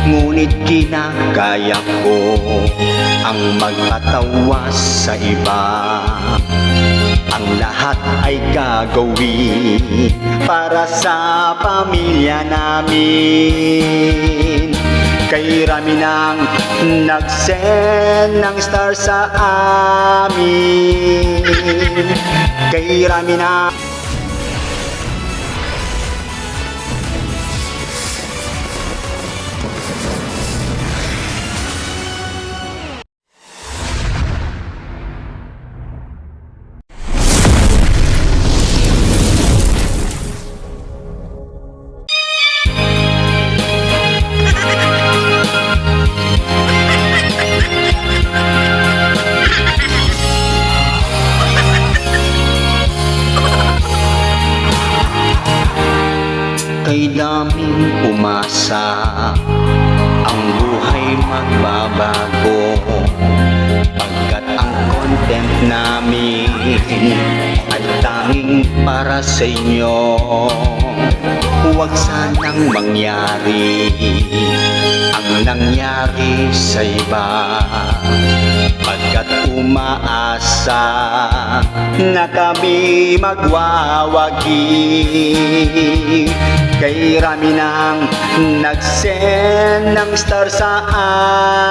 Ngunit kinakaya ko ang magpatawa sa iba. Ang lahat ay gagawin para sa pamilya namin. Kay rami nang nag-send ng star sa amin. Kay rami na kay daming umasa, ang buhay magbabago. Pagkat ang content namin ay tanging para sa inyo. Huwag sanang mangyari ang nangyari sa iba. Pagkat umaasa na kami magwawagi. Kay rami nang nag-send ng star sa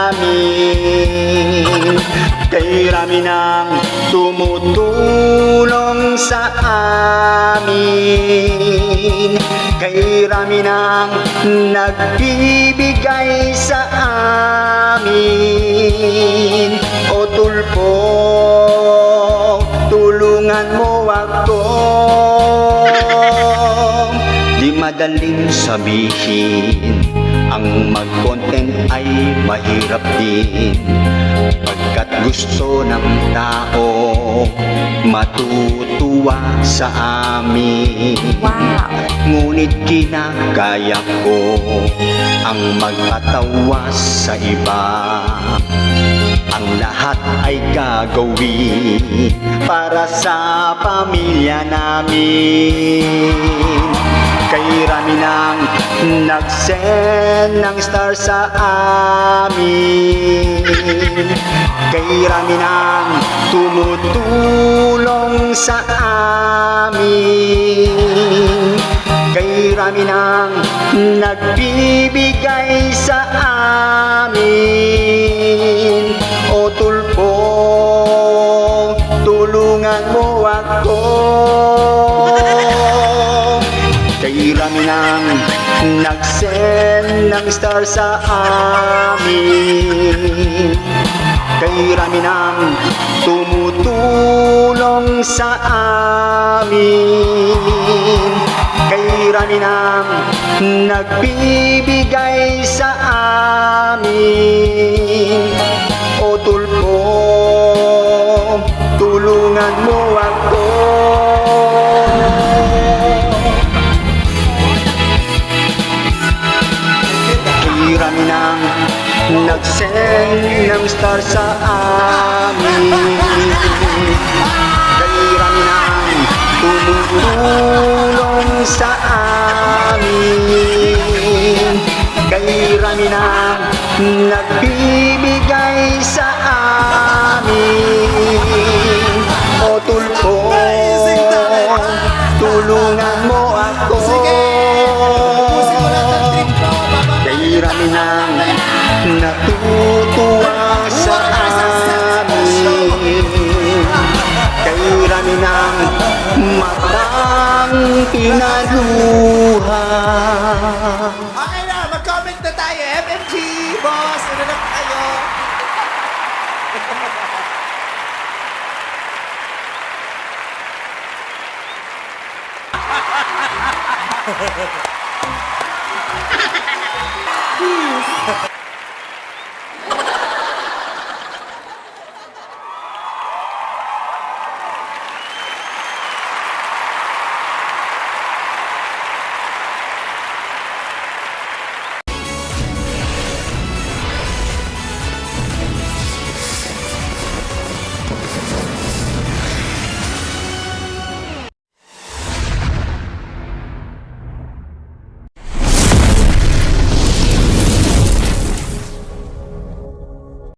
amin. Kay rami nang tumutulong sa amin. Kay rami nang nagbibigay sa amin. O tulpo, tulungan mo ako. Di madaling sabihin, ang mag-content ay mahirap din. Pagkat gusto ng tao matutuwa sa amin. Wow! Ngunit kinakaya ko ang magpatawa sa iba. Ang lahat ay gagawin para sa pamilya namin. Kay rami nang nag-send ng star sa amin. Kay rami nang tumutulong sa amin. Kay rami nang nagbibigay sa amin. O tulpo, tulungan mo ako. Kay rami nang nag-send ng star sa amin. Kay rami nang tumutulong sa amin. Kay rami nang nagbibigay sa amin. O tulpo, tulungan mo ako. Kay rami nang nag-send ng star sa amin. Kay rami nang tumutulong sa amin. Kay rami nang nagbibigay sa amin. O tulpo, tulungan mo ako. Kay rami nang natutuwa sa amin. Kay rami nang matang pinaluha. Okay na, mag-comment na tayo. MMG, boss, ano na tayo?